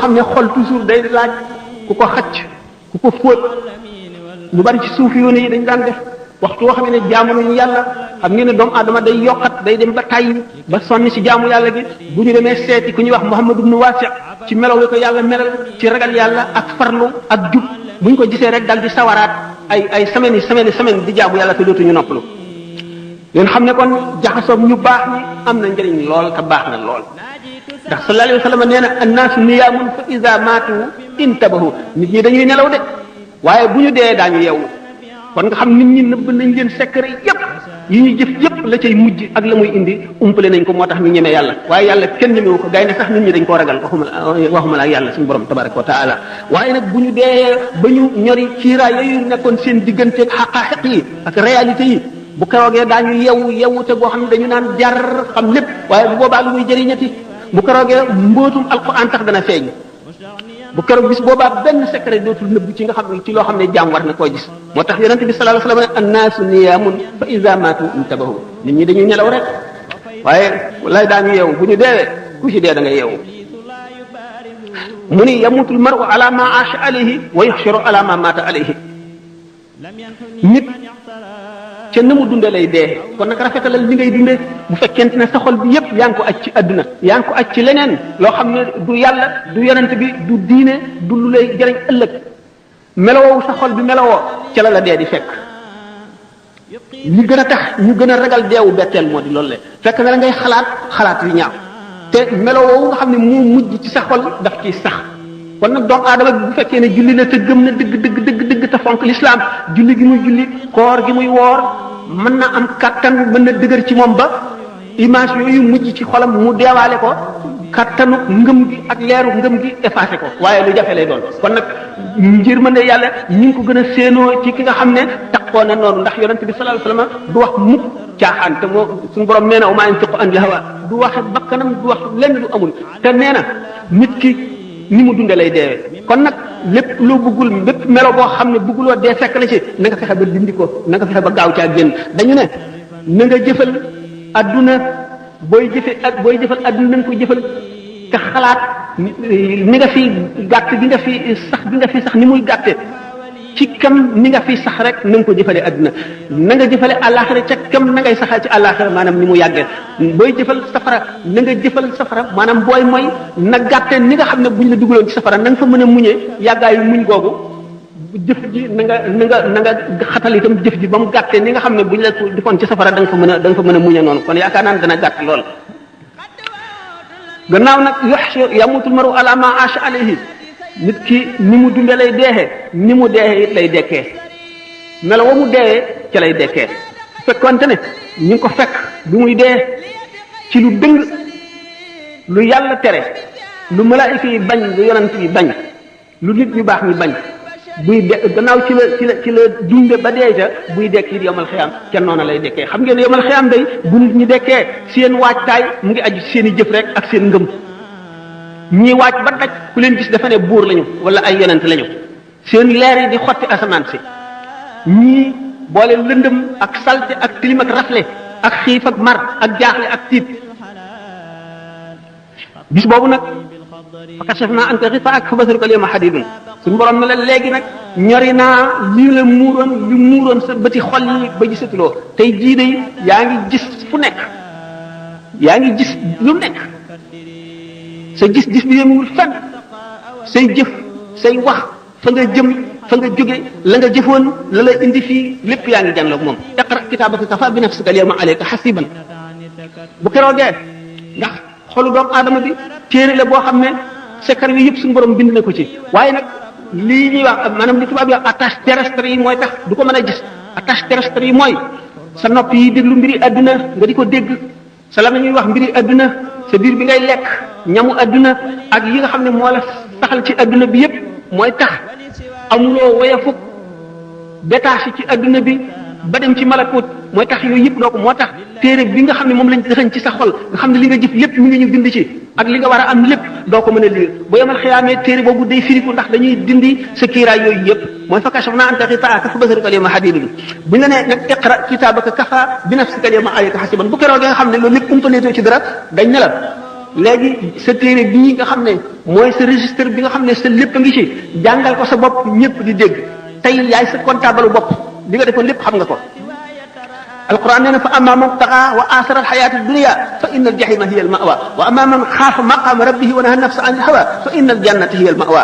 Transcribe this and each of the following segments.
xam ne xol toujours day laaj ku ko xacc ku ko fóot lu bari ci suuf yoon yi dañ daan def waxtu woo xam ne jaamu nañu yàlla xam ngeen ne doomu aadama day yokkat day dem ba tàyyi ba sonni si jaamu yàlla gi bu ñu demee seeti ku ñuy wax Muhammad ibn Wasi' ci melaw wi ko yàlla melal ci ragal yàlla ak farlu ak jub bu ñu ko gisee rek dal di sawaraat ay semaine di jaamu yàlla te dootuñu noppalu leen xam ne kon jaxasoog ñu baax ñi am na njëriñ lool te baax na lool ndax sallallahu alayhi wa sallam nee na annaasu niyaamun fa iza maatu intabahu nit ñi dañuy nelaw de waaye bu ñu dee daañu yeewu kon nga xam nit ñi nëbb nañ leen secret yépp yi ñu jëf yépp la cay mujj ak la muy indi umpale nañ ko moo tax ñu ñeme yàlla waaye yàlla kenn ñemewu ko gaynde sax nit ñi dañ koo ragal waxuma la ak yàlla suñu borom tabaraka wa taala waaye nag bu ñu dee ba ñu ñori ciiraay yooyu nekkoon seen digganteeg xaqaaxiq yi ak réalité yi bu keroogee daañu yewu te boo xam ne dañu naan jar xam lépp waaye bu boobaa lu muy jëriñati bu keroogee mbootum alquran tax dana feeñ bu keroog bis boobaa benn secret dootul nëbb ci nga xam ne ci loo xam ne jaam war na koo gis moo tax yonente bi sallallahu alayhi wasallam annaasu niyaamun fa iza maatu intabahu nit ñi dañuy nelaw rek waaye lay daañu yeewu bu ñu deewee ku ci dee da nga yeewu mu ni yamutul mar'u ala ma aasha alayhi wa yuhsharu ala ma maata alayhi nit ca na mu dunde lay dee kon nag rafetalal li ngay dunde bu fekkente ne sa xol bi yépp yaa ngi ko aj ci àdduna yaa ngi ko aj ci leneen loo xam ne du yàlla du yonent bi du diine du lu lay jëriñ ëllëg melowoo sa xol bi melowoo ca la dee di fekk li gën a tax ñu gën a ragal deewu betteel moo di loolu le fekk na la ngay xalaat yu ñaaw te melowoo nga xam ne moo mujj ci sa xol daf ciy sax kon nag doomu aadama bi bu fekkee ne julli na te gëm na dëgg te fonk l'islam julli gi muy julli koor gi muy woor mën na am kattan mën na dëgër ci moom ba image yooyu mujj ci xolam mu deewaale ko kattanu ngëm gi ak leeru ngëm gi effacé ko waaye lu jafe lay doon kon nag njër mën ne yàlla ñi ngi ko gën a séenoo ci ki nga xam ne taxoo na noonu ndax yonente bi sallallahu alayhi wasallam du wax mukk caaxaan te moo suñu borom nee na wa maa yantiqu anil hawa du wax bakkanam du wax lenn du amul te nee na nit ki ni mu dunde lay deewee kon nag lépp loo bëggul lépp melo boo xam ne bëgguloo dee fekk la ci na nga fexe ba dindi ko na nga fexe ba gaaw caa génn dañu ne na nga jëfal adduna booy jëfal adduna na nga ko jëfal te xalaat ni nga fi gàtt gi nga fi sax ni muy gàtte ci kam ni nga fi sax rek na nga ko jëfale adduna na nga jëfale àllaaxira ca kam na ngay saxal ci àllaaxira maanaam ni mu yàggee booy jëfal safara na nga jëfal safara maanaam booy mooy na gàtte ni nga xam ne buñ la dugaloon ci safara na nga fa mën a muñee yàggaayu muñ googu jëf ji na nga xatal itam jëf ji ba mu gàttee ni nga xam ne buñ la defoon ci safara da nga fa mën a muñee noonu kon yaakaar naa ne dana gàtt lool gannaaw nag yamutul maru ala ma aasha alayhi nit ki ni mu dunde lay deexee ni mu deexee it lay dekkee melo wa mu deexee ca lay dekkee fekkonte ne ñu ngi ko fekk bi muy dee ci lu dëng lu yàlla tere lu malaayika yi bañ lu yonent yi bañ lu nit ñu baax ñi bañ buy de gannaaw ci la dunde ba dee ca buy dekk it yomal xiyaam ca noona lay dekkee xam ngeen yomal xiyaam day bu nit ñi dekkee seen waajtaay mu ngi aju seen i jëf rek ak seen ngëm ñii waaj ba daj ku leen gis dafa ne buur lañu wala ay yonent lañu seen leer yi di xotti asamaan si ñii boole lëndëm ak salte ak tilim ak rafle ak xiif ak mar ak jaaxle ak tiit bis boobu nag fa kashafnaa anka ghitaa'aka fa basaruka al-yawma hadiidun suñu borom ne la léegi nag ñori naa lii la muuroon sa bëti xol yi ba gisatuloo tey jii de yaa ngi gis fu nekk yaa ngi gis lu nekk sa gis-gis bi yemul fenn say jëf say wax fa nga jëm fa nga jóge la nga jëfoon la la indi fii lépp yaa ngi jànloog moom iqra kitaabaka kafaa bi nafsika al-yawma alayka hasiiban bu keroogee ndax xolu doomu aadama bi téere la boo xam ne secret yi yëpp suñu borom bind na ko ci waaye nag lii ñuy wax maanaam li tubaab yi wax attache terrestre yi mooy tax du ko mën a gis attache terrestre yi mooy sa nopp yi déglu mbiri adduna nga di ko dégg sa la ñuy wax mbiri adduna sa biir bi ngay lekk ñamu adduna ak yi nga xam ne moo la saxal ci adduna bi yëpp mooy tax amuloo woyafuk détaché ci adduna bi ba dem ci malakut mooy tax yooyu yëpp doo ko moo tax téere bi nga xam ne moom lañ dëxañ ci sa xol nga xam ne li nga jëf lépp mi ngi ñu bind ci ak li nga war a am lépp doo ko mën a lire bu yemal xiyaamee téere boobu day firiku ndax dañuy dindi sa kiiraay yooyu yëpp mooy fa kashafnaa anka ghitaa'aka fa basaruka al-yawma hadiidun bu ñu la nee nag iqra kitaabaka kafaa bi nafsika al-yawma alayka hasiiban bu keroog nga xam ne loolu lépp umpaleetoo ci dara dañ ne la léegi sa téere bii nga xam ne mooy sa registre bi nga xam ne sa lépp a ngi ci jàngal ko sa bopp ñëpp di dégg tey yaay sa comptable bopp li nga defoon lépp xam nga ko alquran nee na fa amma man taxa wa asara alxayata dunia fa inna aljahima hiya almawa wa amma man xaafa maqama rabbihi wa naha nafsa an ilhawa fa inna aljannata hiya almawa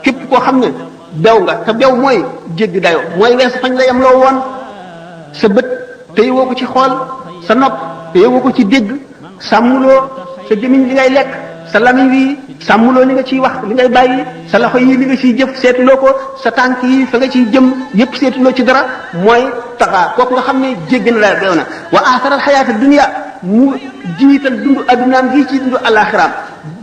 képp koo xam ne bew nga te bew mooy jéggi dayo mooy weesu fañ la yem loo woon sa bët téye woo ko ci xool sa nopp téye woo ko ci dégg sàmmuloo sa gémmiñ li ngay lekk sa lamiñ wi sàmmuloo li nga ciy wax li ngay bàyyi sa loxo yi li nga ciy jëf seetuloo ko sa tànk yi fa nga ciy jëm yépp seetuloo ci dara mooy taxaa kooku nga xam ne jéggi na la bew na wa asaral xayaata dunia mu jiital dund addunaam gi ci dund alaxiraam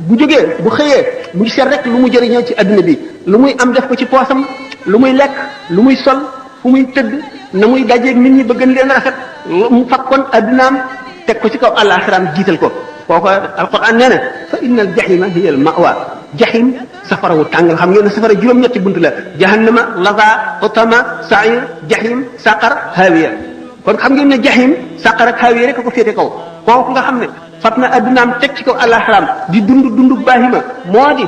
bu jógee bu xëyee mu seet rek lu mu jëriñoo ci adduna bi lu muy am def ko ci poosam lu muy lekk lu muy sol fu muy tëdd na muy dajeeg nit ñi ba gën leen rafet mu fakkoon addunaam teg ko ci kaw alaxiraam jiital ko kooku alquran nee na fa inna al jahima hiya al mawa jahim safara wu tàngal xam ngeen ne safara juróom-ñetti bunt la jahannama laza utama sair jahim saqar hawiya kon xam ngeen ne jahim saqar ak hawiya rek ko féete kaw kooku nga xam ne fat na addunaam teg ci kaw alaxiraam di dund baahima moo di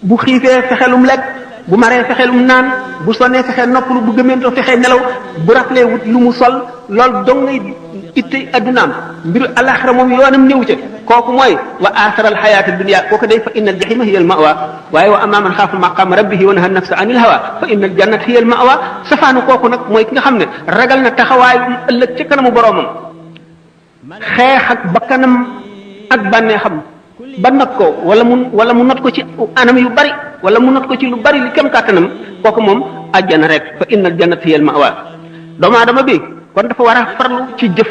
bu xiifee fexelum lekk bu maree fexelum naan bu sonnee fexee noppalu bu gëmeentoo fexee nelaw bu raflee wut lu mu sol loolu dong ngay itte addunaam mbiru alaxira moom yoonam néew ca kooku mooy wa athara alxayaata dunia kooku day fa inna aljahima hiya almawa waaye wa amma man xaafa maqama rabbihi wa naha nafsa anil hawa fa inna aljannata hiya almawa safaanu kooku nag mooy ki nga xam ne ragal na taxawaay ëllëg ca kanamu boroomam xeex ak bakkanam ak bànneexam ba not ko wala mu not ko ci anam yu bari wala mu not ko ci lu bari li kem kàttanam kooku moom àjjana rek fa innal jannata hiya al ma'wa doomu aadama bi kon dafa war a farlu ci jëf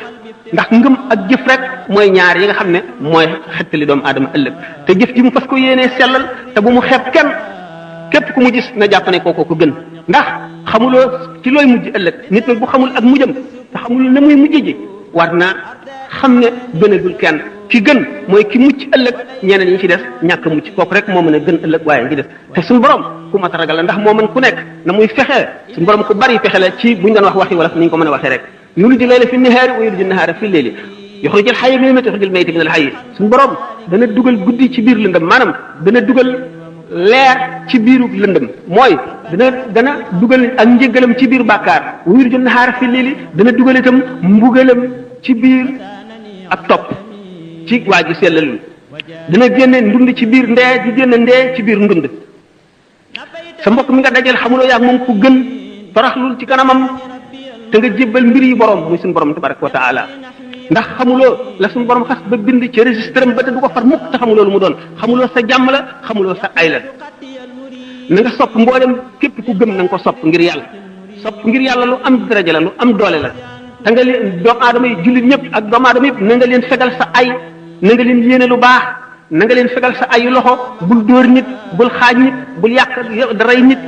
ndax ngëm ak jëf rek mooy ñaar yi nga xam ne mooy xettali doomu aadama ëllëg te jëf ji mu fas ko yéenee sellal te bu mu xeeb kenn képp ku mu gis na jàpp ne kooko ko gën ndax xamuloo ci looy mujj ëllëg nit nag bu xamul ak mujjam te xamul na muy mujj ji war naa xam ne gënagul kenn ki gën mooy ki mucc ëllëg ñeneen ñi ci des ñàkk mucc kooku rek moo mën a gën ëllëg waaye ngi des te suñu borom ku mat a ragal la ndax moo mën ku nekk na muy fexe suñu borom ku bari fexe la ci buñ doon wax wala ni ñu ko mën a waxee rek yuliju layla fi nahaari wa yuliju nahaara fi layli yuxrijul hayya minal mayyiti wa yuxrijul mayyita minal hayyi suñu borom dana dugal guddi ci biir lëndëm maanaam dana dugal leer ci biiru lëndëm mooy dana dugal ak njëgalam ci biir bàkkaar wa yuliju nahaara fi layli dana dugal itam mbugalam ci biir ak topp ci waa ji sellalul dina génne ndund ci biir ndee di génne ndee ci biir ndund sa mbokk mi nga dajal xamuloo yaag moom ku gën toroxlul ci kanamam te nga jébbal mbir yi borom muy suñu borom tabaraka wa taala ndax xamuloo la suñu borom xas ba bind ci registre am ba te du ko far mukk te xamuloo lu mu doon xamuloo sa jàmm la xamuloo sa ay la na nga sopp mboolem képp ku gëm na nga ko sopp ngir yàlla sopp ngir yàlla lu am daraja la lu am doole la te nga leen doomu aadama yi jullit ñëpp ak doomu aadama yëpp na nga leen fegal sa ay na nga leen yéene lu baax na nga leen fegal sa ayu loxo bul dóor nit bul xaaj nit bul yàq daray nit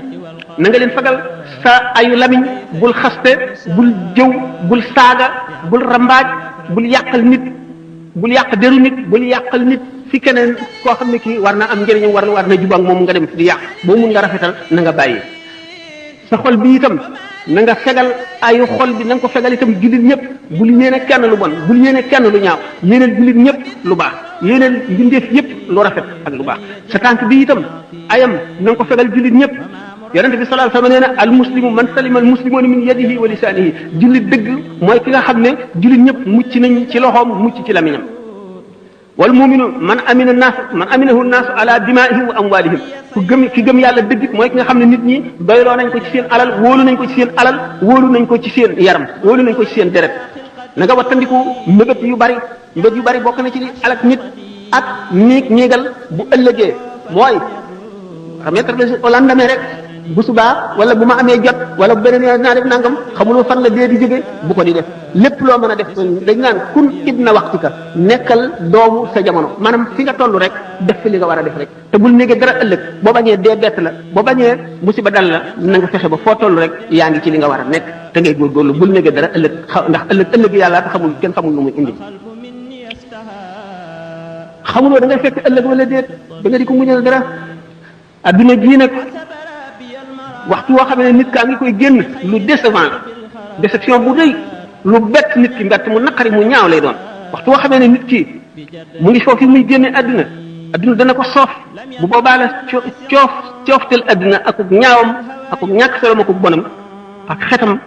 na nga leen fegal sa ayu lamiñ bul xaste bul jëw bul saaga bul rambaaj bul yàqal nit bul yàq deru nit bul yàqal nit fi keneen koo xam ne kii war na am njëriñam war na jubak moom nga dem di yàq boo mun nga rafetal na nga bàyyi sa xol bi itam na nga fegal ayu xol bi na nga ko fegal itam jullit ñëpp bul yéene kenn lu bon bul yéene kenn lu ñaaw yéeneel jullit ñëpp lu baax yéeneel mbindeef yëpp lu rafet ak lu baax sa tànk bi itam ayam na nga ko fegal jullit ñëpp yonente bi sallallahu alayhi wasallam nee na al muslimu man salima al muslimuna min yadihi wa lisanihi jullit dëgg mooy ki nga xam ne jullit ñëpp mucc nañ ci loxoom mucc ci lamiñam wal muminu man aminahu naasu ala dimaihim wa amwalihim ki gëm yàlla dëgg mooy ki nga xam ne nit ñi doyloo nañ ko ci seen alal wóolu nañ ko ci seen alal wóolu nañ ko ci seen yaram wóolu nañ ko ci seen deret na nga wattandiku mbébét yu bari bokk na ci li alak nit ak néegal bu ëllëgee mooy remettre au lendemain rek bu subaa wala bu ma amee jot wala bu beneen yoon naa def nangam xamuloo fan la dee di jóge bu ko di def lépp loo mën a def dañ naan kun ibna waxtika nekkal doomu sa jamono maanaam fi nga toll rek def fi li nga war a def rek te bul néegee dara ëllëg boo bañee dee bett la boo bañee musiba dal la na nga fexe ba foo toll rek yaa ngi ci li nga war a nekk te ngay góorgóorlu bul néegee dara ëllëg ndax ëllëg yàlla te kenn xamul lu muy indi xamuloo da ngay fekk ëllëg wala déet da nga di ko muñal dara adduna jii nag waxtu woo xam ne nit kaa ngi koy génn lu décevant la déception bu rëy lu bett nit ki mbett mu naqari mu ñaaw lay doon waxtu woo xam ne nit ki mu ngi foofu muy génne adduna adduna dana ko soof bu boobaa la cooftel adduna akuk ñaawam akuk ñàkk solom akuk bonam ak xetam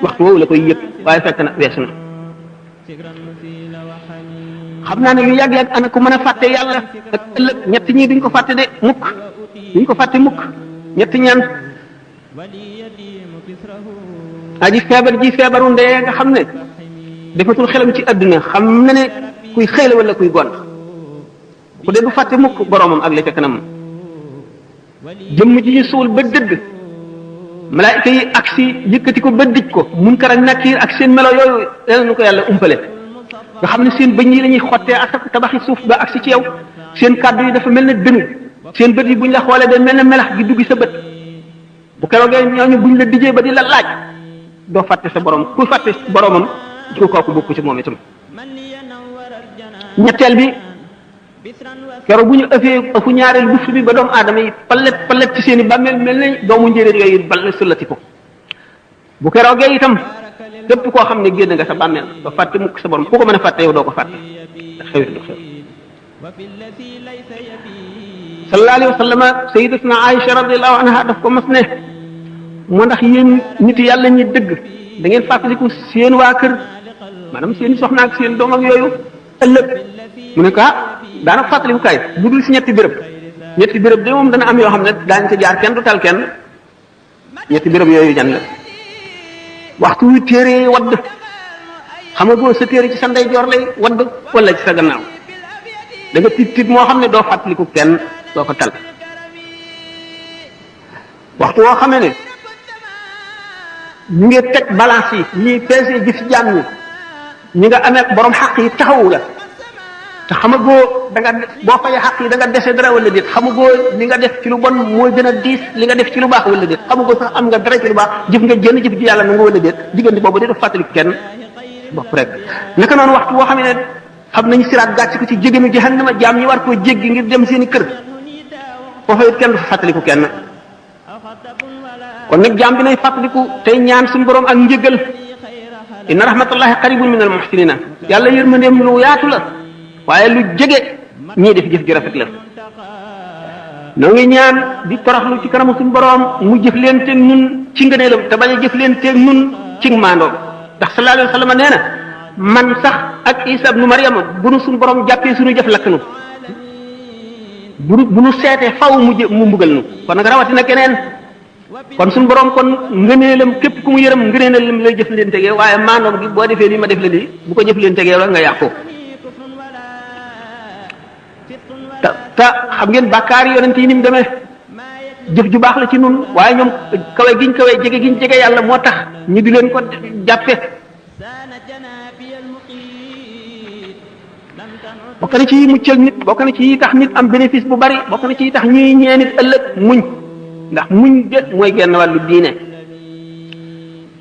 waxtu woowu la koy yëg waaye fekk na weesu na xam naa ne lu yàgg-yàgg ana ko mën a fàtte yàlla ak ëllëg ñett ñii duñ ko fàtte de mukk duñ ko fàtte mukk ñett ñaan aji feebar ji feebaru ndee nga xam ne defatul xelam ci adduna xam na ne kuy xëy la wala kuy gont ku dee du fàtte mukk boroomam ak la ca kanam jëmm ji ñu suul ba dëgg malaayika yi agsi yëkkati ko ba dij ko Munkar ak Nakiir ak seen melo yooyu yal na ko yàlla umpale nga xam ne seen bëñ yi la ñuy xottee ak tabaxi suuf ba agsi ci yow seen kàddu yi dafa mel ne dënu seen bët yi buñ la xoolee day mel ne melax gi dugg sa bët bu keroogee ñooñu buñ la dijee ba di la laaj doo fàtte sa borom ku fàtte boromam ko kooku bokku ci moom itam ñetteel bi keroog bu ñu ëfu ñaareel buft bi ba doomu aadama yi palet ci seen i bàmmeel mel ne doomu njéeréer yooyu bal sullati ko bu keroogee itam képp koo xam ne génn nga sa bàmmeel doo fàtte mukk sa borom ku ko mën a fàtte yow doo ko fàtte ndax xewit du xew sallallahu alayhi wa sallam sayyidatuna Aïcha radiyallahu anha daf ko mas ne moo ndax yéen nit yàlla ñi dëgg da ngeen fàttaliku seen waa kër maanaam seen soxna ak seen doom ak yooyu ëllëg mu ne ko daana fàttaliku kaay bu dul si ñetti béréb de moom dana am yoo xam ne daañu ca jaar kenn du tal kenn ñetti béréb yooyu jan la waxtu wi téere wadd xam nga boo sa téere ci sa ndeyjoor lay wadd wala ci sa gannaaw da nga tiit moo xam ne doo fàttaliku kenn doo ko tal waxtu woo xamee ne ñu ngi teg balance yi ñuy peese gis jaam ñi nga amee borom xaq yi taxawu la te xamagoo da nga boo fayee xaq yi da nga dese dara wala déet xamagoo li nga def ci lu bon mooy gën a diis li nga def ci lu baax wala déet xamagoo sax am nga dara ci lu baax jëf nga jënn jëf ji yàlla na nga wala déet diggante boobu de def fàttali kenn bopp rek naka noonu waxtu woo xam ne xam nañu siraat gàcc ko ci jéganu jahannama jaam ñi war koo jéggi ngir dem seen i kër foofa it kenn du fa fàttaliku kenn kon nag jaam bi nay fàttaliku tey ñaan suñu borom ak njëgal inna rahmatullahi qaribun min al muhsinina yàlla yërmandeem lu yaatu la waaye lu jege ñii def jëf ju rafet la noo ngi ñaan di toroxlu ci kanamu suñu borom mu jëf leen teeg ñun ci ngëneelam te bañ a jëf leen teeg ñun ci maandoom ndax sallallahu alayhi wa sallam nee na man sax ak Isa ibnu Maryama bu nu suñu borom jàppee suñu jëf lakk nu bu nu seetee faw mu mbugal nu kon nag rawatina keneen kon suñu borom kon ngëneelam képp ku mu yërëm ngëneelam lay jëf leen tegee waaye maandoom gi boo defee lii ma def la lii bu ko jëf leen tegee la nga yàqu te xam ngeen bàkkaar yonent yi ni mu demee jëf ju baax la ci nun waaye ñoom kawe giñ kawe jege giñ jege yàlla moo tax ñu di leen ko jàppe bokk na ci yi muccal nit bokk na ci yi tax nit am bénéfice bu bari bokk na ci yi tax ñuy ñee nit ëllëg muñ ndax muñ de mooy genn wàllu diine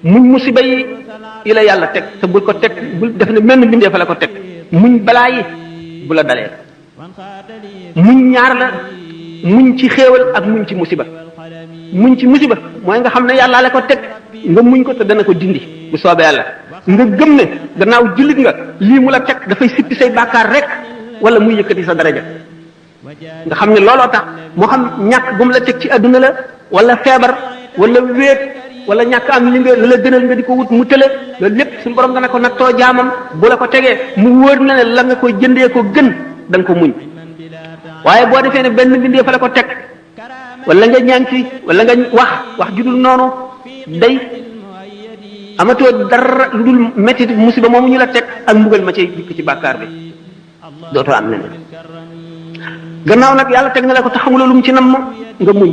muñ musiba yi la yàlla teg te bul ko teg bul def ne menn bindee fa la ko teg muñ balaa yi bu la dalee muñ ñaar la muñ ci xéewal ak muñ ci musiba muñ ci musiba mooy nga xam ne yàlla la ko teg nga muñ ko te dana ko dindi bu soobee yàlla nga gëm ne gannaaw jullit nga lii mu la teg dafay sippi say bàkkaar rek wala muy yëkkati sa daraja nga xam ne looloo tax moo xam ñàkk bu mu la teg ci adduna la wala feebar wala wéet wala ñàkk am li nga la gënal nga di ko wut mu tële loolu lépp suñu borom dana ko nattoo jaamam bu la ko tegee mu wóor na ne la nga ko jëndee ko gën da nga ko muñ waaye boo defee ne benn bindee fa la ko teg wala nga ñaan ci wala nga wax judul noonu day amatoo dara lu dul métti musiba moomu ñu la teg ak mbugal ma cay dikk ci bàkkaar bi dootoo am leneen gannaaw nag yàlla teg na la ko te xamuloo lu mu ci nam nga muñ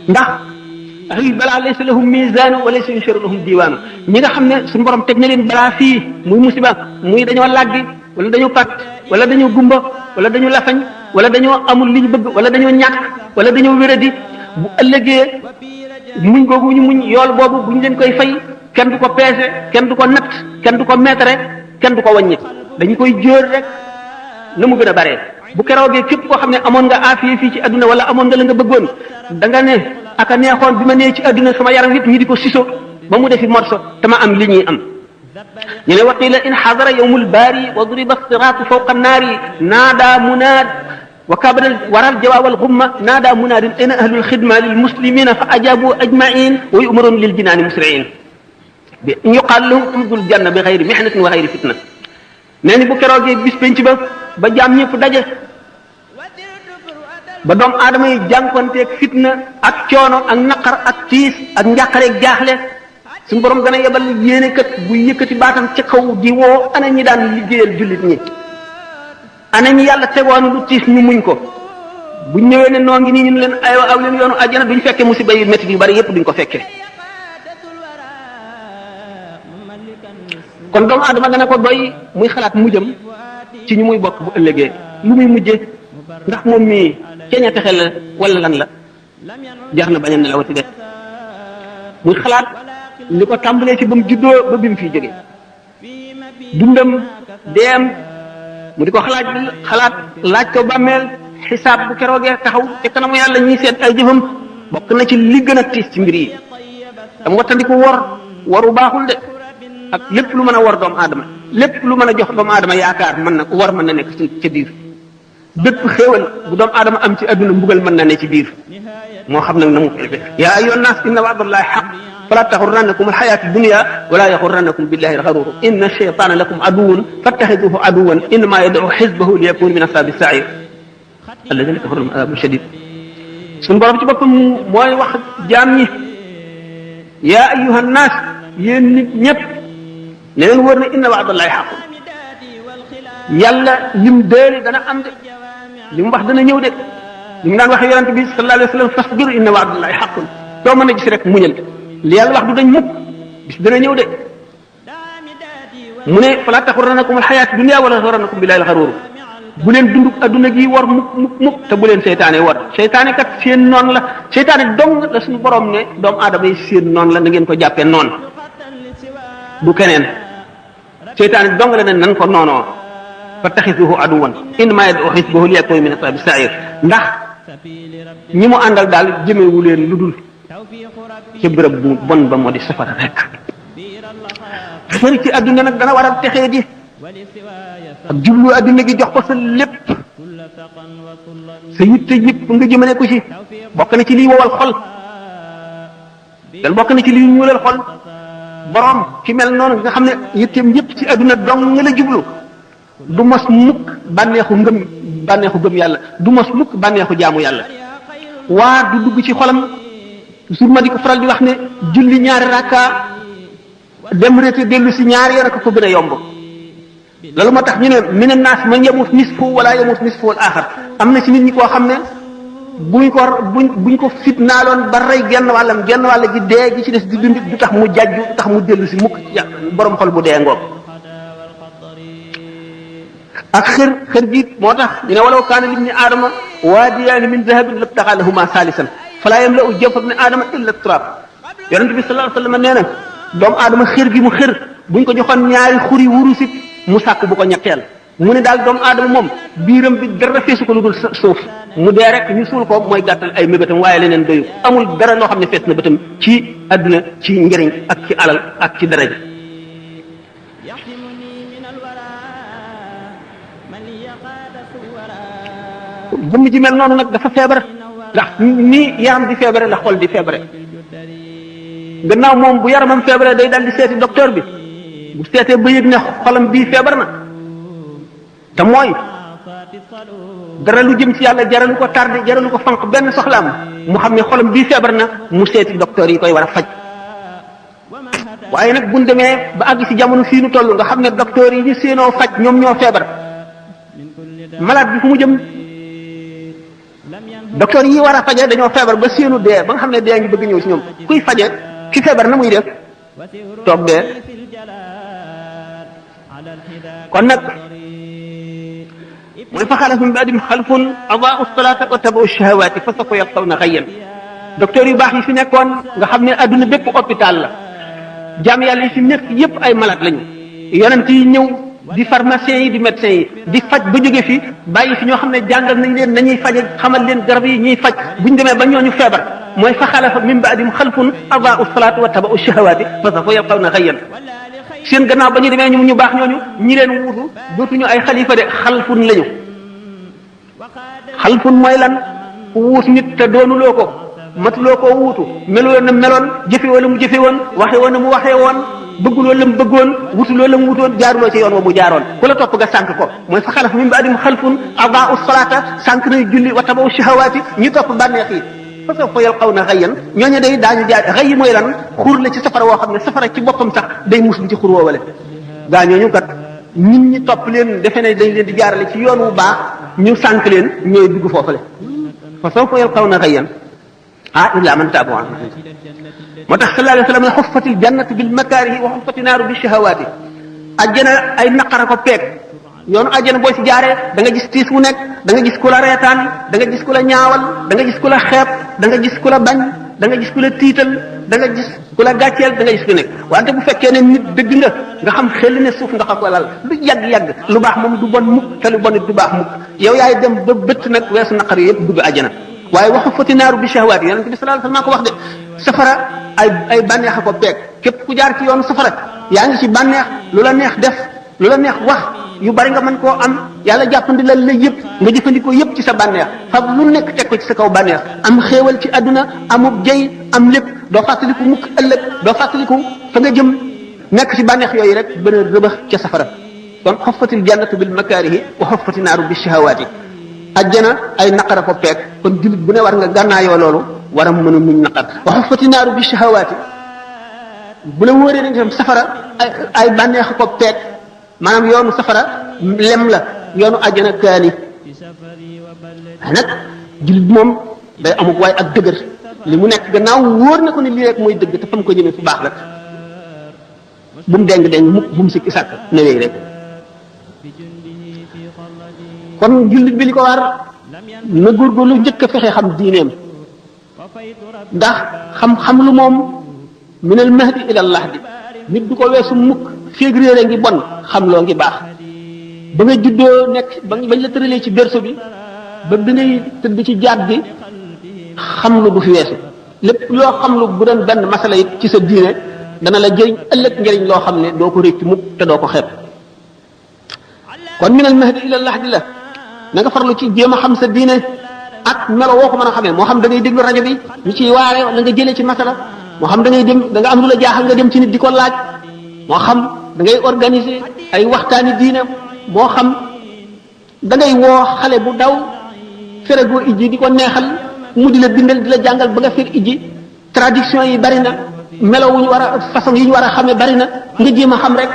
ndax ahlul balaa laysa lahum mizaanu wa laysa yunsharu lahum diwaanu ñi nga xam ne suñu borom teg na leen balaa fii muy musiba muy dañoo làggi wala dañoo pàtt wala dañoo gumba wala dañoo lafañ wala dañoo amul li ñu bëgg wala dañoo ñàkk wala dañoo wéradi bu ëllëgee muñ googu ñu muñ yool boobu bu ñu leen koy fay kenn du ko peese kenn du ko natt kenn du ko meetare kenn du ko wàññi dañu koy jóor rek na mu gën a baree bu keroogee képp koo xam ne amoon nga aafiya fii ci adduna wala amoon nga la nga bëggoon da nga ne aka neexoon bi ma nee ci adduna sama yaram yëpp ñi di ko siso ba mu defi morso te ma am li ñuy am ñu ne waqila in xadara yowmul baari wa duriba siraatu fawqa annaari naada munaad wa kabara waral jawaawal xumma naada munaadin ayna ahlul xidma lil muslimina fa ajabu ajmain wa yumaroon lil jinaani musriin bi yuqaal lahum umdul janna bi xayri mihnatin wa xayri fitna nee ni bu keroogee bis penc ba jaam ñëpp daje ba doom aadama yi jànkonteeg fitna ak coono ak naqar ak tiis ak njàqareeg jaaxle suñu borom gën a yebal yéene kat bu yëkkati baatam ca kaw di woo ana ñi daan liggéeyal jullit ñi ana ñi yàlla tegoon lu tiis ñu muñ ko buñ ñëwee ne noo ngi nii ñu leen aywa aw leen yoonu àjjana duñ fekke musiba yu métti yu bari yépp duñ ko fekke kon doomu aadama dana ko doy muy xalaat mujjam ci ñu muy bokk bu ëllëgee lu muy mujje ndax moom mii ceeña texe la wala lan la jar na bañ a nelawati de muy xalaat li ko tàmbalee ci ba mu juddoo ba bi mu fiy jóge dundam deem mu di ko xalaat laaj ko bàmmeel xisaab bu keroogee taxaw te kanamu yàlla ñiy seet ay jëfam bokk na ci li gën a tiis ci mbir yi dam wattandiku waru baaxul de ak lépp lu mën a war doomu aadama lépp lu mën a jox doomu aadama yaakaar mën na war mën na nekk ca biir bépp xéewal bu doomu aadama am ci adduna mbugal mën na ne ci biir moo xam nag na mu koy def yaa ayyuhan naas inna wa'dallahi haqq fala taxurrannakum alxayaatu dunya wala yaxurrannakum billahi alxaruur inna shaytaana lakum aduwwun fattaxiduhu aduwwan innama yad'u xisbahu liyakunu min ashaabi sa'iir alladina kafaru lahum adaabun shadiid suñu borom ci boppam mooy wax jaam ñi yaa ayyuhan naas yéen nit ñëpp ne leen wóor na inna wa'dallahi haqq yàlla lim déeli dana am de li mu wax dana ñëw de li mu daan waxee yonente bi sallallahu alayhi wa sallam fasbir inna wa'dallahi haqqun doo mën a gis rek muñal li yàlla wax du dañ mukk bis dana ñëw de mu ne fala taxurrannakum alxayaatu dunya wala taxurrannakum billahi alxaruur bu leen dund adduna gi war mukk te bu leen seytaane war seytaane kat seen noon la seytaane dong la suñu borom ne doomu aadama yi seen noon la na ngeen ko jàppee noon du keneen seytaane dong la ne nan ko noonoo fattaxisuhu aduwan innamaa yad'u xisbahu liyakunu min ashaabi sa'iir ndax ñi mu àndal daal jëmewu leen lu dul ca bërëb bu bon ba moo di safara rek sëri ci adduna nag dana waral texee di ak jublu adduna gi jox ko sa lépp sa yitte yëpp nga jëmane ko ci bokk na ci liy wowal xol dan bokk na ci liy ñuulal xol borom ki mel noonu nga xam ne yitteem yëpp ci adduna dong nga la jublu du mos mukk bànneexu gëm yàlla du mos mukk bànneexu jaamu yàlla waa du dugg ci xolam toujours ma di ko faral di wax ne julli ñaari rakka dem rété dellu si ñaari yoon ak ko gën a yomb loolu moo tax ñu ne mina naas man yamut nisfu wala yamut nisfu al axar am na ci nit ñi koo xam ne buñ ko fitnaaloon ba rey genn wàll gi dee gi ci des di dund du tax mu jàjju du tax mu dellu si mukk borom xol bu dee ngoog ak xër gi moo tax ñu ne walaw kaana libni aadama waadiyaani min dahabin labtagaa lahumaa saalisan falaa yamla'u jawfa ibni aadama illa turaab yonent bi sallallahu alayhi wa sallam nee na doomu aadama xër gi mu xër buñ ko joxoon ñaari xuri wurusit mu sàkk bu ko ñetteel mu ne daal doomu aadama moom biiram bi dara feesu ko lu dul suuf mu dee rek ñu suul ko mooy gàttal ay mébétam waaye leneen doyu amul dara loo xam ne fees na bëtam ci àdduna ci njëriñ ak ci alal ak ci daraja jëmm ji mel noonu nag dafa feebar ndax ni yaram di feebare la xol di feebare gannaaw moom bu yaramam feebare day dal di seeti docteur bi bu seetee ba yëg ne xolam bii feebar na te mooy dara lu jëm ci yàlla jaralu ko tardé jaralu ko fanq benn soxlaam mu xam ne xolam bii feebar na mu seeti docteur yi koy war a faj waaye nag buñ demee ba àgg ci jamono fii nu toll nga xam ne docteur yi ñu séenoo faj ñoom ñoo feebar malade bi fu mu jëm docteur yi war a faje dañoo feebar ba séenu dee ba nga xam ne dee ngi bëgg ñëw ci ñoom kuy faje ki feebar na muy def toog dee kon nag mooy fa xalaf min ba'dihim xalfun adaa'u salaata wa tabaa'u shahawaati fa sawfa yalqawna ghayyan docteur yu baax yi fi nekkoon nga xam ne adduna bépp hôpital la jaam yàlla yi fi nekk yépp ay malade lañu yonent yi ñëw di pharmaciens yi di médecins yi di faj ba jóge fi bàyyi fi ñoo xam ne jàngal nañ leen nañuy faje xamal leen garab yi ñuy faj buñ demee ba ñooñu feebar mooy fa xalafa min ba'dihim xalfun adaa'u salaata wa tabaa'u shahawaati fa sawfa yalqawna ghayyan seen gannaaw ba ñu demee ñu baax ñooñu ñi leen wuutu dootuñu ay xalifa de xalfun lañu. xalfun mooy lan ku wuut nit te doonuloo ko matuloo koo wuutu meloo na meloon jëfewoo la mu jëfe woon waxe woon na mu waxee woon bëgguloo la mu bëggoon wutuloo la mu wutoon jaaruloo ci yoon wa mu jaaroon ku la topp nga sànk ko mooy fa xalaf min ba'dihim xalfun adaa'u salaata sànk nañ julli wa tabaw shahawaati ñu topp bànneex yi fa sawfa yalqawna ghayyan ñooñu day daañu jaar xëy mooy lan xur la ci safara woo xam ne safara ci boppam sax day muslu ci xur woowale gaa ñooñu kat ñun ñi topp leen defe ne dañ leen di jaarale ci yoon wu baax ñu sànk leen ñooy dugg foofale fa sawfa yalqawna ghayyan illa man taaba moo tax sallallahu alayhi wa sallam ne xuffatil jannatu bil makaarihi wa xuffati naaru bi shahawaati ajjana ay naqara ko peeg yoonu ajjana boo ci jaaree da nga gis tiis wu nekk da nga gis ku la reetaan da nga gis ku la ñaawal da nga gis ku la xeeb da nga gis ku la bañ da nga gis ku la tiital da nga gis ku la gàcceel da nga gis ku nekk wante bu fekkee ne nit dëgg nga xam xel ne suuf nga xam ko lal lu yàgg-yàgg lu baax moom du bon mukk te lu bon it du baax mukk yow yaay dem ba bëtt nag weesu naqar yëpp dugg ajjana waaye waxu fati naaru bi shahawaat yi yonent bi sallallahu alayhi wasallam ko wax de safara ay bànneex a ko peeg képp ku jaar ci yoonu safara yaa ngi ci bànneex lu la neex def lu la neex wax yu bari nga mën koo am yàlla jàppandi la yëpp nga jëfandikoo yëpp ci sa bànneex fab lu nekk teg ko ci sa kaw bànneex am xéewal ci àdduna amub jëy am lépp doo fàttaliku mukk ëllëg doo fàttaliku fa nga jëm nekk ci bànneex yooyu rek bën a rëbax ca safara kon xoffatil jannatu bil makaarihi wa xoffati naaru bi shahawaat yi ajjana ay naqara ko peeg kon jullit bu ne war nga gànnaayoo loolu war a mën a muñ naqar wa xuffati naaru bi shahawaati bu la wóoree ne tam safara ay bànneex ko peeg maanaam yoonu safara lem la yoonu ajjana kaani nag jullit moom day amuk waaye ak dëgër li mu nekk gannaaw wóor na ko ne lii rek mooy dëgg te fa mu ko jëmee fu baax la bu mu deng mukk bu mu sikki sàkk na wéy rek kon jullit bi li ko war na góorgóorlu njëkk a fexe xam diineem ndax xam-xam lu moom minal mahdi ilal lahdi nit du ko weesu mukk féeg réere ngi bon xam loo ngi baax ba nga juddoo nekk bañ la tëralee ci berceau bi ba bi ngay tëdd ci jaat bi xam lu du fi weesu lépp loo xam lu bu doon benn masala it ci sa diine dana la jëriñ ëllëg njëriñ loo xam ne doo ko réccu mukk te doo ko xeeb kon minal mahdi ilal lahdi la na nga farlu ci jéem a xam sa diine ak melo woo ko mën a xamee moo xam da ngay déglu rajo bi ñu ciy waare la nga jëlee ci masala moo xam da ngay dem da nga am lu la jaaxal nga dem ci nit di ko laaj moo xam da ngay organiser ay waxtaani diine moo xam da ngay woo xale bu daw feragoo ijji di ko neexal mu di la bindal di la jàngal ba nga fer ijji traduction yi bari na melo wu ñu war a façon yi ñu war a xamee bari na nga jéem a xam rek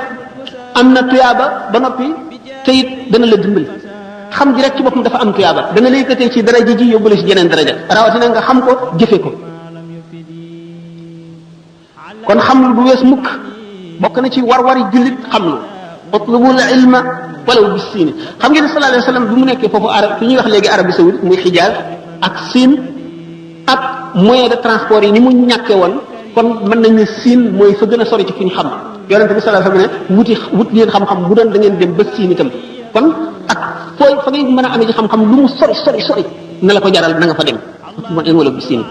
am na tuyaaba ba noppi te it dana la dimbali xam ji rek ci boppam dafa am tuyaaba dana la yëkkatee ci daraja ji yóbbule ci jeneen daraja rawatina nga xam ko jëfe ko kon xam lu du wees mukk bokk na ci war-wari jullit xam lu utlubul ilma walaw bis siini xam ngeen ne sallallahu alayhi wa sallam bi mu nekkee foofu arab fi ñuy wax léegi Arabie saoudite muy Xijaaz ak Siin ak moyen de transport yi ni mu ñàkkee woon kon mën nañ ne Siin mooy fa gën a sori ci fi ñu xam yonente bi sallallahu alayhi wa sallam ne wut leen xam-xam bu doon da ngeen dem ba Siin itam kon ak fooy fa ngay mën a amee ci xam-xam lu mu sori na la ko jaral na nga fa dem wala bis siini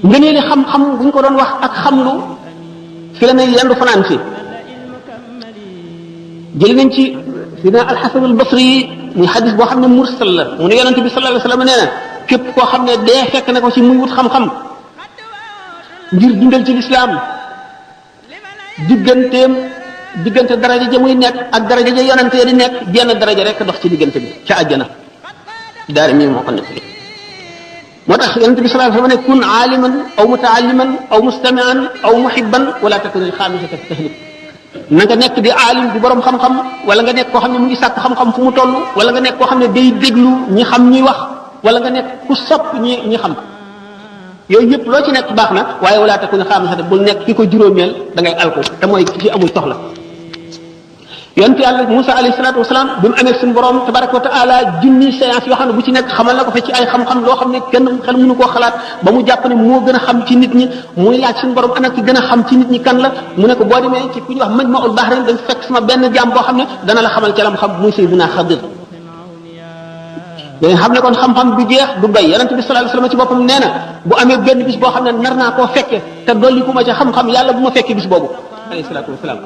nga nee li xam-xam bu ñu ko doon wax ak xamlu fi la ne yendu fanaan fi jël nañ ci sidna alxasan albasri muy xadis boo xam ne mursal la mu ne yonente bi sallallahu alayhi wasallam nee na képp koo xam ne dee fekk na ko ci muy wut xam-xam ngir dundal ci lislaam diggante daraja ja muy nekk ak daraja ja yonente di nekk jenn daraja rek dox ci diggante bi ca àjjana daari mii moo ko nekk moo tax yonente bi sallallahu alayhi wasallam ne kun aaliman aw mutaalliman aw mustamian aw muhibban wala takun alxaamisata fi tahlik na nga nekk di aalim di borom xam-xam wala nga nekk koo xam ne mu ngi sàkk xam-xam fu mu toll wala nga nekk koo xam ne day déglu ñi xam ñuy wax wala nga nekk ku sopp ñi xam yooyu yëpp loo ci nekk baax na waaye wala takun alxaamisata bul nekk ki ko juróomeel da ngay alko te mooy ki amul soxla yonent yàlla Musa alayhi salaatu wasalaam bi mu amee suñu borom tabaraka wa taala junni séance yoo xam ne bu ci nekk xamal na ko fa ci ay xam-xam loo xam ne kenn xel mënu koo xalaat ba mu jàpp ne moo gën a xam ci nit ñi muy laaj suñu borom ana ki gën a xam ci nit ñi kan la mu ne ko boo demee ci ku ñuy wax Majma'ul Bahrayn dañ fekk sama benn jaam boo xam ne dana la xamal ca lam xam muy Sayyidina Xadir dañ xam ne kon xam-xam du jeex du doy yonent bi sallallahu alayhi wasallam ci boppam nee na bu amee benn bis boo xam ne nar naa koo fekke te dolli ku ma ca xam-xam yàlla bu ma fekkee bis boobu alayhi salaatu wasalaam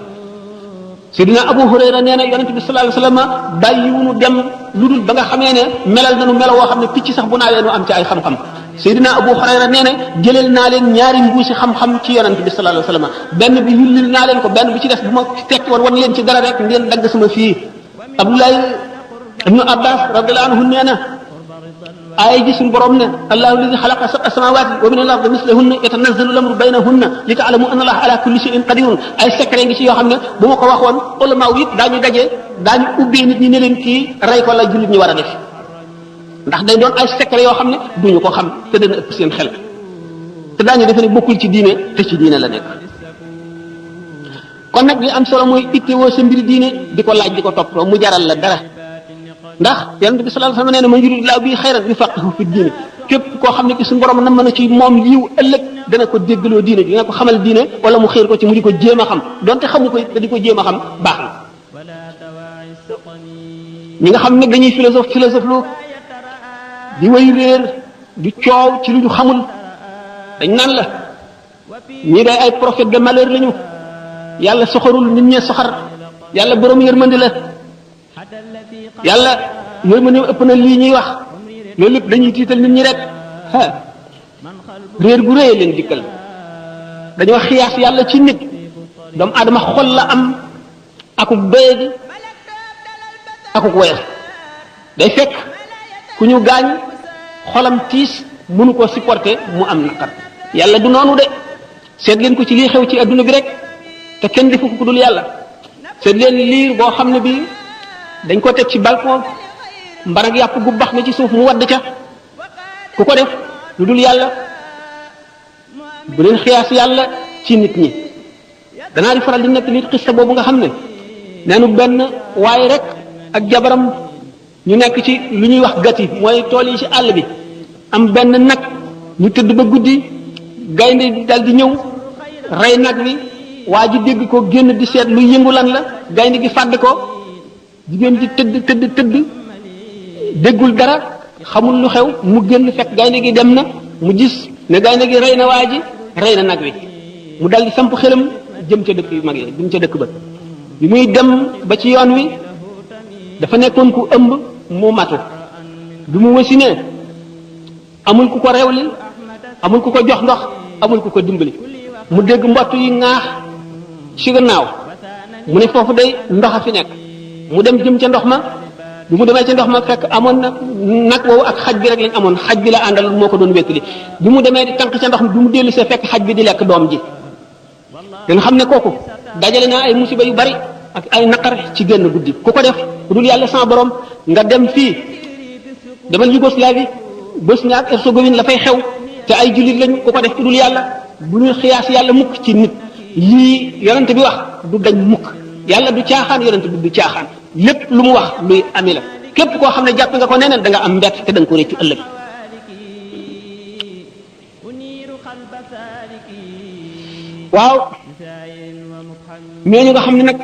Seydina Abu Hurayra nee na yonente bi sallallahu alayhi wasallam bàyyiwunu dem lu dul ba nga xamee ne melal nañu melo woo xam ne picc sax bu naawee nu am ci ay xam-xam Seydina Abu Hurayra nee na jëleel naa leen ñaari mbuusi xam-xam ci yonente bi sallallahu alayhi wasallam benn bi yullil naa leen ko benn bi ci des bu ma tekki woon wan leen ci dara rek ngeen dagg sama fii Abdullah ibnu Abbas radiyallahu anhu nee na aaya ji suñu borom ne allahu alladi xalaqa sab'a samawati wa min al-ardi mislahunna yatanazzalu al-amru baynahunna li ta'lamu anna allaha ala kulli shay'in qadirun ay secret ngi ci yoo xam ne bu ma ko waxoon ulama yi daañu daje daañu ubbee nit ñi ne leen kii rey ko la jullit ñi war a def ndax day doon ay secret yoo xam ne duñu ko xam te dana ëpp seen xel te daañu defe ne bokkul ci diine te ci diine la nekk kon nag li am solo mooy ittewoo sa mbiri diine di ko laaj di ko toppatoo mu jaral la dara ndax yonent bi sallallahu alayhi wasallam nee na man yuridillahu bihi xayran yufaqihu fi diine képp koo xam ne ki suñu borom na mën a ci moom yiw ëllëg dana ko déggaloo diine dina ko xamal diine wala mu xiir ko ci mu di ko jéem a xam donte xamu ko te di ko jéem a xam baax na ñi nga xam ne dañuy philosophe lu di way réer di coow ci lu ñu xamul dañ naan la ñii day ay prophète de malheur lañu yàlla soxorul nit ñee soxar yàlla borom yërmande la yàlla yërmande ëpp na lii ñuy wax loolu lépp dañuy tiital nit ñi rek réer gu rëy leen dikkal dañoo xiyaas yàlla ci nit doomu aadama xol la am akuk doyadi akuk woyal day fekk ku ñu gaañ xolam tiis mënu ko supporter mu am naqar yàlla du noonu de seet leen ko ci lii xew ci adduna bi rek te kenn defu ko ku dul yàlla seet leen liir boo xam ne bii dañ ko teg ci balcon mbarag yàpp gu bax na ci suuf mu wadd ca ku ko def lu dul yàlla bu leen xiyaas yàlla ci nit ñi danaa di faral di nekk nit xista boobu nga xam ne neenu benn waaye rek ak jabaram ñu nekk ci lu ñuy wax gati mooy tool yi ci àll bi am benn nag ñu tëdd ba guddi gaynde dal di ñëw rey nag wi waa ji dégg ko génn di seet lu yëngu lan la gaynde gi fàdd ko jigéen ji tëdd déggul dara xamul lu xew mu génn fekk gaynde gi dem na mu gis ne gaynde gi rey na waa ji rey na nag wi mu dal di samp xelam jëm ca dëkk yu mag yi jëm ca dëkk ba bi muy dem ba ci yoon wi dafa nekkoon ku ëmb mu matu bi mu wasinee amul ku ko rewli amul ku ko jox ndox amul ku ko dimbali mu dégg mbott yi ŋaax ci gannaaw mu ne foofu day ndox a fi nekk mu dem jëm ca ndox ma bi mu demee ca ndox ma fekk amoon na nag woowu ak xaj bi rek lañ amoon xaj bi la àndal moo ko doon wéttali bi mu demee di tànk ca ndox mi bi mu dellu see fekk xaj bi di lekk doom ji danga xam ne kooku dajale naa ay musiba yu bari ak ay naqar ci génn guddi ku ko def ku dul yàlla sama borom nga dem fii demal Yougoslavie Bosnie ak Herzégovine la fay xew te ay jullit lañu ku ko def ku dul yàlla bu ñuy xiyaas yàlla mukk ci nit lii yonent bi wax du dañ mukk yàlla du caaxaan yonent bi du caaxaan lépp lu mu wax luy ami la képp koo xam ne jàpp nga ko neneen da nga am mbett te da nga ko réccu ëllëg waaw ñooñu nga xam ne nag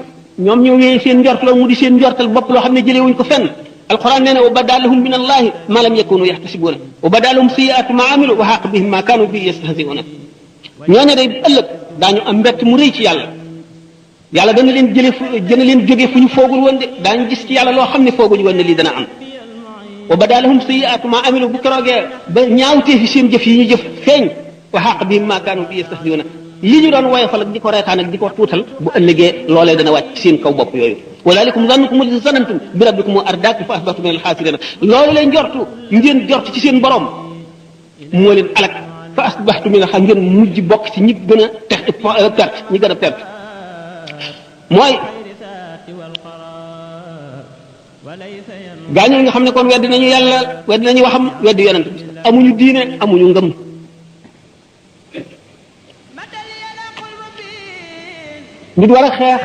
ñoom ñoo wéyee seen njortal mu di seen njortal bopp loo xam ne jëlee wuñ ko fenn alquran nee na wa badalahum min allahi ma lam yakunu yaxtasibuna wa badalahum sayiatu ma amilu wa xaq bihim ma kanu bi yastahziuna ñooñu day ëllëg daañu am mbett mu rëy ci yàlla yàlla dana leen dana leen jóge fu ñu foogul woon de daañu gis ci yàlla loo xam ne fooguñu woon ne lii dana am wa badalahum sayiatu ma amilu bu keroogee ba ñaawtee fi seen jëf yi ñu jëf feeñ wa xaq bihim ma kanu bi yastahziuna li ñu doon woyofal ak di ko reetaan ak di ko tuutal bu ëllëgee loolee dana wàcc seen kaw bopp yooyu walaalikum zannukum allati zanantum bi rabbikum ardaakum fa asbahtum min alxaasirina loolu lay njortu ngeen jort ci seen borom moo leen alak fa asbahtum min alxaasirina ngeen mujj bokk ci ñi gën a perte ñi gën a perte mooy gaañu nga xam ne kon weddi nañu yàlla weddi nañu waxam weddi yonent bi amuñu diine amuñu ngëm nit war a xeex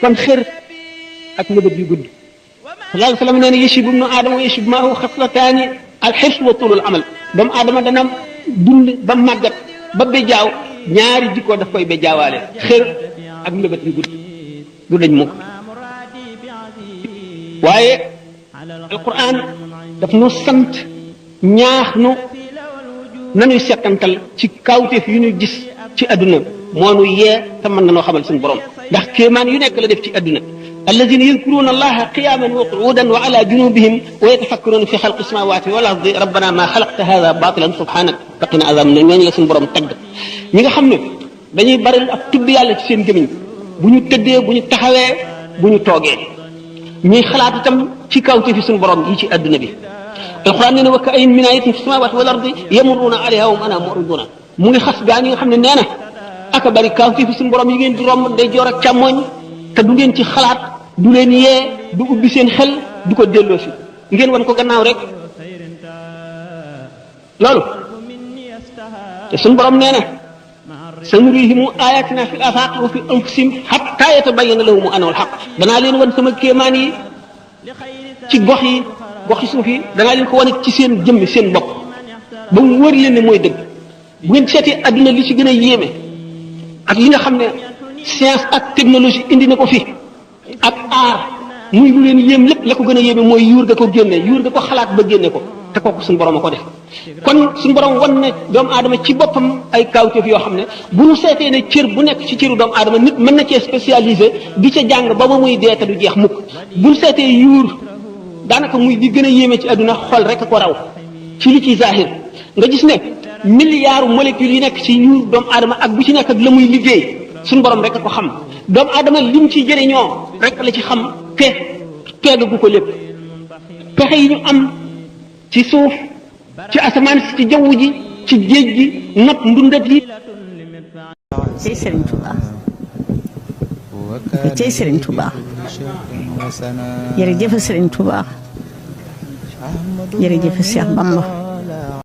kon xër ak mëbët yu gudd sallallahu alayhi wa sallam nee na yashibu ibnu aadama wa yashibu maahu xaslataani alxirs wa tulul amal doomu aadama dana dund ba màggat ba bejaaw ñaari jikkoo daf koy bejaawaale xër ak mëbët yu gudd du dañ mukk waaye alquran daf nu sant ñaax nu nanuy settantal ci kawteef yu ñu gis ci adduna moo nu yee te mën na noo xamal suñu borom ndax kéemaan yu nekk la def ci adduna alladina yadkuruna allaha qiyaman wa qu'udan wa ala junubihim wa yatafakkaruna fi xalqi samawati wal ardi rabbana ma xalaqta hada batilan subhanak faqina azab na ñooñu la suñu borom tagg ñi nga xam ne dañuy bari ak tudd yàlla ci seen gémiñ bu ñu tëddee bu ñu taxawee bu ñu toogee ñuy xalaat itam ci kawte fi suñu borom yi ci adduna bi alquran nee na wa ka'ayyin min ayatin fi samawati wal ardi yamurruna alayha wa hum anha mu'riduna mu ngi xas gaa ñi nga xam ne nee na aka bari kawte fi suñu borom yi ngeen di romb day joor ak càmmoñ te du ngeen ci xalaat du leen yee du ubbi seen xel du ko delloo si ngeen wan ko gannaaw rek loolu te suñu borom nee na sanurihim ayatina fil afaq wa fi anfusihim hatta yatabayyana lahum annahu al-haqq danaa leen wan sama kéemaan yi ci goxi suuf yi danaa leen ko wane ci seen jëmmi seen bopp ba mu wër leen ne mooy dëgg bu ngeen seetee adduna li ci gën a yéeme ak li nga xam ne science ak technologie indi na ko fi ak aar muy lu leen yéem lépp la ko gën a yéeme mooy yuur ga ko génne yuur ga ko xalaat ba génne ko te kooku suñu borom a ko def kon suñu borom wan ne doomu aadama ci boppam ay kawteef yoo xam ne bu ñu seetee ne cër bu nekk ci cëru doomu aadama nit mën na cee spécialisé di ca jàng ba ba muy dee te du jeex mukk bu ñu seetee yuur daanaka muy di gën a yéeme ci àdduna xol rek a ko raw ci li ci zahir nga gis ne milliards molécules yi nekk ci yuur doomu aadama ak bu ci nekk ak la muy liggéey suñu borom rek a ko xam doomu aadama lim ci jëriñoo rek la ci xam te teegagu ko lépp pexe yi ñu am ci suuf ci asamaan si ci jaww ji ci géej gi not ndundat yi cey Serigne Touba cey Serigne Touba jërëjëf Serigne Touba jërëjëf Cheikh Bamba